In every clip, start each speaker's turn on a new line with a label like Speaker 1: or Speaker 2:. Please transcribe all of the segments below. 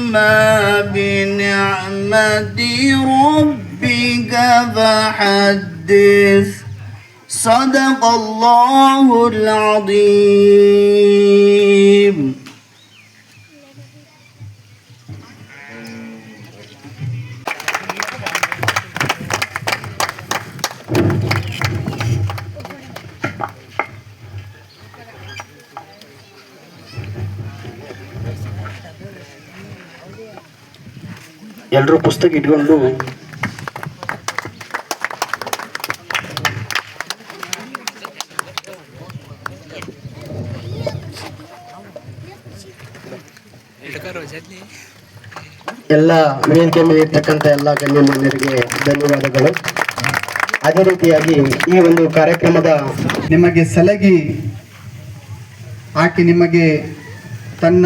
Speaker 1: أما بنعمة ربك فحدث صدق الله العظيم.
Speaker 2: ಎಲ್ಲರೂ ಪುಸ್ತಕ ಇಟ್ಕೊಂಡು ಎಲ್ಲ ವೇದಿಕೆ ಮೇಲೆ ಇರ್ತಕ್ಕಂಥ ಎಲ್ಲ ಗಣ್ಯಮಾನ್ಯರಿಗೆ ಧನ್ಯವಾದಗಳು. ಅದೇ ರೀತಿಯಾಗಿ ಈ ಒಂದು ಕಾರ್ಯಕ್ರಮದ
Speaker 3: ನಿಮಗೆ ಸಲಗಿ ಆಕೆ ನಿಮಗೆ ತನ್ನ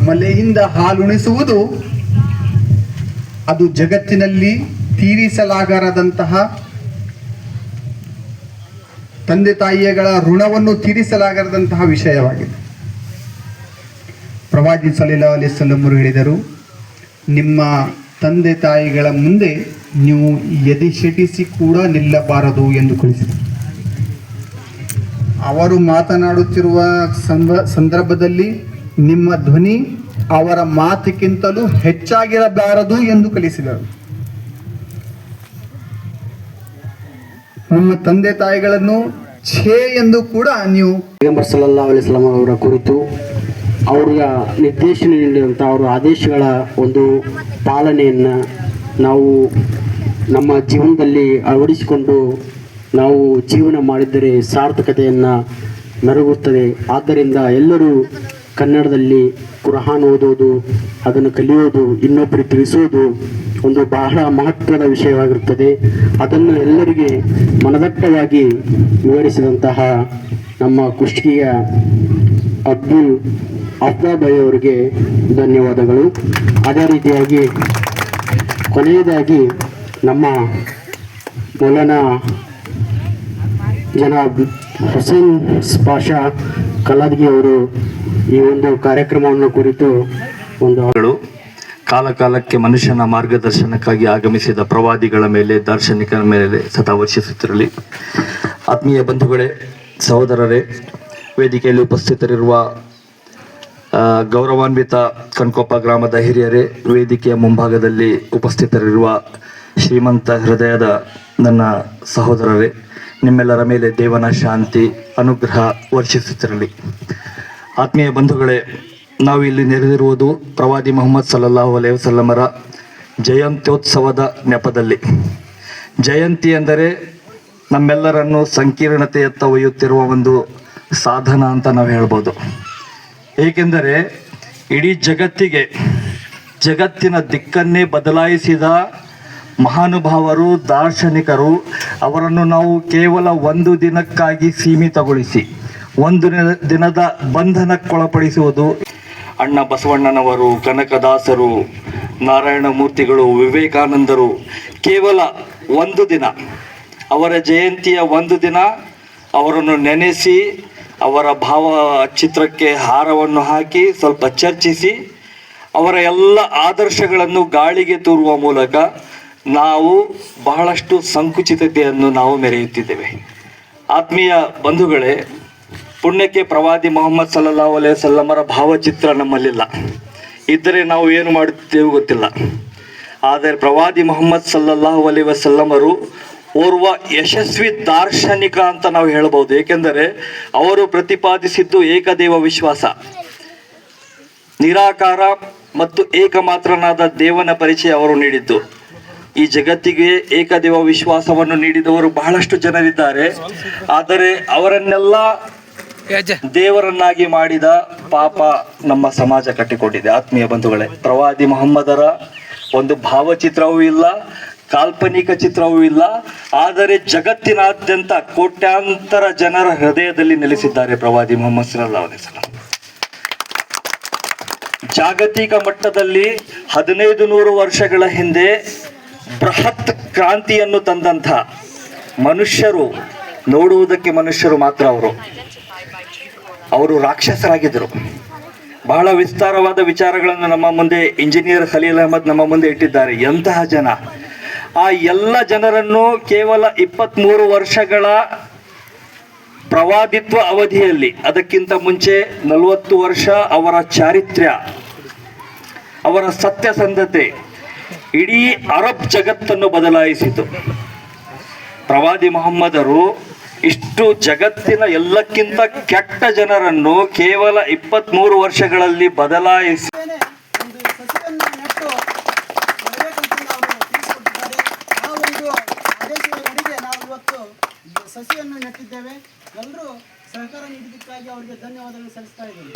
Speaker 3: ಮಲೆಯಿಂದ ಹಾಲುಣಿಸುವುದು ಅದು ಜಗತ್ತಿನಲ್ಲಿ ತೀರಿಸಲಾಗದಂತಹ ತಂದೆ ತಾಯಿಗಳ ಋಣವನ್ನು ತೀರಿಸಲಾಗದಂತಹ ವಿಷಯವಾಗಿದೆ. ಪ್ರವಾದಿ ಸಲ್ಲಲ್ಲಾಹು ಅಲೈಹಿ ವಸಲ್ಲಂ ಹೇಳಿದರು, ನಿಮ್ಮ ತಂದೆ ತಾಯಿಗಳ ಮುಂದೆ ನೀವು ಎದೆಶೆಟಿಸಿ ಕೂಡ ನಿಲ್ಲಬಾರದು ಎಂದು ಕಳಿಸಿದರು. ಅವರು ಮಾತನಾಡುತ್ತಿರುವ ಸಂದರ್ಭದಲ್ಲಿ ನಿಮ್ಮ ಧ್ವನಿ ಅವರ ಮಾತಿಗಿಂತಲೂ ಹೆಚ್ಚಾಗಿರಬಾರದು ಎಂದು ಕಲಿಸಿದರು. ನಿಮ್ಮ ತಂದೆ ತಾಯಿಗಳನ್ನು ಛೇ ಎಂದು ಕೂಡ ನೀವು
Speaker 2: ಪೈಗಂಬರ್ ಸಲ್ಲಲ್ಲಾಹು ಅಲೈಹಿ ವಸಲ್ಲಂ ಅವರ ಕುರಿತು ಅವರ ನಿರ್ದೇಶನ ನೀಡಿದಂಥ ಅವರ ಆದೇಶಗಳ ಒಂದು ಪಾಲನೆಯನ್ನು ನಾವು ನಮ್ಮ ಜೀವನದಲ್ಲಿ ಅಳವಡಿಸಿಕೊಂಡು ನಾವು ಜೀವನ ಮಾಡಿದರೆ ಸಾರ್ಥಕತೆಯನ್ನು ಮೆರುಗುತ್ತದೆ. ಆದ್ದರಿಂದ ಎಲ್ಲರೂ ಕನ್ನಡದಲ್ಲಿ ಕುರಾನ್ ಓದೋದು, ಅದನ್ನು ಕಲಿಯೋದು, ಇನ್ನೊಬ್ಬರಿಗೆ ತಿಳಿಸೋದು ಒಂದು ಬಹಳ ಮಹತ್ವದ ವಿಷಯವಾಗಿರುತ್ತದೆ. ಅದನ್ನು ಎಲ್ಲರಿಗೆ ಮನದಟ್ಟವಾಗಿ ವಿವರಿಸಿದಂತಹ ನಮ್ಮ ಕುಷ್ಟಗಿಯ ಅಬ್ದುಲ್ ಅಫ್ದಾಬಾಯಿ ಅವರಿಗೆ ಧನ್ಯವಾದಗಳು. ಅದೇ ರೀತಿಯಾಗಿ ಕೊನೆಯದಾಗಿ ನಮ್ಮ ಮೌಲಾನಾ ಜನಾಬ್ ಹುಸೇನ್ ಪಾಷಾ ಕಲಾದಗಿ ಅವರು ಈ ಒಂದು ಕಾರ್ಯಕ್ರಮವನ್ನು ಕುರಿತು ಒಂದು
Speaker 4: ಕಾಲಕಾಲಕ್ಕೆ ಮನುಷ್ಯನ ಮಾರ್ಗದರ್ಶನಕ್ಕಾಗಿ ಆಗಮಿಸಿದ ಪ್ರವಾದಿಗಳ ಮೇಲೆ, ದಾರ್ಶನಿಕರ ಮೇಲೆ ಸದಾ ವರ್ಷಿಸುತ್ತಿರಲಿ. ಆತ್ಮೀಯ ಬಂಧುಗಳೇ, ಸಹೋದರರೇ, ವೇದಿಕೆಯಲ್ಲಿ ಉಪಸ್ಥಿತರಿರುವ ಗೌರವಾನ್ವಿತ ಕಣ್ಕೊಪ್ಪ ಗ್ರಾಮದ ಹಿರಿಯರೇ, ವೇದಿಕೆಯ ಮುಂಭಾಗದಲ್ಲಿ ಉಪಸ್ಥಿತರಿರುವ ಶ್ರೀಮಂತ ಹೃದಯದ ನನ್ನ ಸಹೋದರರೇ, ನಿಮ್ಮೆಲ್ಲರ ಮೇಲೆ ದೇವನ ಶಾಂತಿ ಅನುಗ್ರಹ ವರ್ಷಿಸುತ್ತಿರಲಿ. ಆತ್ಮೀಯ ಬಂಧುಗಳೇ, ನಾವು ಇಲ್ಲಿ ನೆರೆದಿರುವುದು ಪ್ರವಾದಿ ಮುಹಮ್ಮದ್ ಸಲ್ಲಲ್ಲಾಹು ಅಲೈಹಿ ವಸಲ್ಲಮರ ಜಯಂತ್ಯೋತ್ಸವದ ನೆಪದಲ್ಲಿ. ಜಯಂತಿ ಎಂದರೆ ನಮ್ಮೆಲ್ಲರನ್ನು ಸಂಕೀರ್ಣತೆಯತ್ತ ಒಯ್ಯುತ್ತಿರುವ ಒಂದು ಸಾಧನ ಅಂತ ನಾವು ಹೇಳ್ಬೋದು. ಏಕೆಂದರೆ ಇಡೀ ಜಗತ್ತಿನ ದಿಕ್ಕನ್ನೇ ಬದಲಾಯಿಸಿದ ಮಹಾನುಭಾವರು, ದಾರ್ಶನಿಕರು, ಅವರನ್ನು ನಾವು ಕೇವಲ ಒಂದು ದಿನಕ್ಕಾಗಿ ಸೀಮಿತಗೊಳಿಸಿ ಒಂದು ದಿನದ ಬಂಧನಕ್ಕೊಳಪಡಿಸುವುದು. ಅಣ್ಣ ಬಸವಣ್ಣನವರು, ಕನಕದಾಸರು, ನಾರಾಯಣ ಮೂರ್ತಿಗಳು, ವಿವೇಕಾನಂದರು ಕೇವಲ ಒಂದು ದಿನ, ಅವರ ಜಯಂತಿಯ ಒಂದು ದಿನ ಅವರನ್ನು ನೆನೆಸಿ ಅವರ ಭಾವಚಿತ್ರಕ್ಕೆ ಹಾರವನ್ನು ಹಾಕಿ ಸ್ವಲ್ಪ ಚರ್ಚಿಸಿ ಅವರ ಎಲ್ಲ ಆದರ್ಶಗಳನ್ನು ಗಾಳಿಗೆ ತೂರುವ ಮೂಲಕ ನಾವು ಬಹಳಷ್ಟು ಸಂಕುಚಿತತೆಯನ್ನು ನಾವು ಮೆರೆಯುತ್ತಿದ್ದೇವೆ. ಆತ್ಮೀಯ ಬಂಧುಗಳೇ, ಪುಣ್ಯಕ್ಕೆ ಪ್ರವಾದಿ ಮುಹಮ್ಮದ್ ಸಲ್ಲಲ್ಲಾಹು ಅಲೈಹಿ ವಸಲ್ಲಮರ ಭಾವಚಿತ್ರ ನಮ್ಮಲ್ಲಿಲ್ಲ. ಇದ್ದರೆ ನಾವು ಏನು ಮಾಡುತ್ತೇವೆ ಗೊತ್ತಿಲ್ಲ. ಆದರೆ ಪ್ರವಾದಿ ಮುಹಮ್ಮದ್ ಸಲ್ಲಲ್ಲಾಹು ಅಲೈಹಿ ವಸಲ್ಲಮರು ಓರ್ವ ಯಶಸ್ವಿ ದಾರ್ಶನಿಕ ಅಂತ ನಾವು ಹೇಳ್ಬೋದು. ಏಕೆಂದರೆ ಅವರು ಪ್ರತಿಪಾದಿಸಿದ್ದು ಏಕದೇವ ವಿಶ್ವಾಸ, ನಿರಾಕಾರ ಮತ್ತು ಏಕಮಾತ್ರನಾದ ದೇವನ ಪರಿಚಯ ಅವರು ನೀಡಿದ್ದು. ಈ ಜಗತ್ತಿಗೆ ಏಕದೇವ ವಿಶ್ವಾಸವನ್ನು ನೀಡಿದವರು ಬಹಳಷ್ಟು ಜನರಿದ್ದಾರೆ. ಆದರೆ ಅವರನ್ನೆಲ್ಲ ದೇವರನ್ನಾಗಿ ಮಾಡಿದ ಪಾಪ ನಮ್ಮ ಸಮಾಜ ಕಟ್ಟಿಕೊಂಡಿದೆ. ಆತ್ಮೀಯ ಬಂಧುಗಳೇ, ಪ್ರವಾದಿ ಮುಹಮ್ಮದರ ಒಂದು ಭಾವಚಿತ್ರವೂ ಇಲ್ಲ, ಕಾಲ್ಪನಿಕ ಚಿತ್ರವೂ ಇಲ್ಲ. ಆದರೆ ಜಗತ್ತಿನಾದ್ಯಂತ ಕೋಟ್ಯಾಂತರ ಜನರ ಹೃದಯದಲ್ಲಿ ನೆಲೆಸಿದ್ದಾರೆ ಪ್ರವಾದಿ ಮುಹಮ್ಮದ್ ಸಲ್ಲಲ್ಲಾಹು ಅಲೈಹಿ ವಸಲ್ಲಂ. ಜಾಗತಿಕ ಮಟ್ಟದಲ್ಲಿ 1500 ವರ್ಷಗಳ ಹಿಂದೆ ಬೃಹತ್ ಕ್ರಾಂತಿಯನ್ನು ತಂದಂಥ ಮನುಷ್ಯರು, ನೋಡುವುದಕ್ಕೆ ಮನುಷ್ಯರು ಮಾತ್ರ ಅವರು ರಾಕ್ಷಸರಾಗಿದ್ದರು. ಬಹಳ ವಿಸ್ತಾರವಾದ ವಿಚಾರಗಳನ್ನು ನಮ್ಮ ಮುಂದೆ ಇಂಜಿನಿಯರ್ ಖಲೀಲ್ ಅಹಮದ್ ನಮ್ಮ ಮುಂದೆ ಇಟ್ಟಿದ್ದಾರೆ. ಎಂತಹ ಜನ! ಆ ಎಲ್ಲ ಜನರನ್ನು ಕೇವಲ 23 ವರ್ಷಗಳ ಪ್ರವಾದಿತ್ವ ಅವಧಿಯಲ್ಲಿ, ಅದಕ್ಕಿಂತ ಮುಂಚೆ 40 ವರ್ಷ ಅವರ ಚಾರಿತ್ರ್ಯ, ಅವರ ಸತ್ಯಸಂಧತೆ ಇಡೀ ಅರಬ್ ಜಗತ್ತನ್ನು ಬದಲಾಯಿಸಿತು. ಪ್ರವಾದಿ ಮೊಹಮ್ಮದರು ಇಷ್ಟು ಜಗತ್ತಿನ ಎಲ್ಲಕ್ಕಿಂತ ಕೆಟ್ಟ ಜನರನ್ನು ಕೇವಲ 23 ವರ್ಷಗಳಲ್ಲಿ ಬದಲಾಯಿಸಿ
Speaker 5: ಒಂದು ಸಸಿಯನ್ನು ನೆಟ್ಟು ನೆಡಬೇಕಂತ ಅವರು ತಿಳಿಸಿಕೊಟ್ಟಿದ್ದಾರೆ. ಆ ಒಂದು ಆದೇಶದ ಮೇರೆಗೆ ನಾವು ಇವತ್ತು ಸಸಿಯನ್ನು ನೆಟ್ಟಿದ್ದೇವೆ. ಎಲ್ಲರೂ ಸಹಕಾರ ನೀಡಿದ್ದಕ್ಕಾಗಿ ಅವರಿಗೆ ಧನ್ಯವಾದಗಳು ಸಲ್ಲಿಸ್ತಾ ಇದ್ದೇವೆ.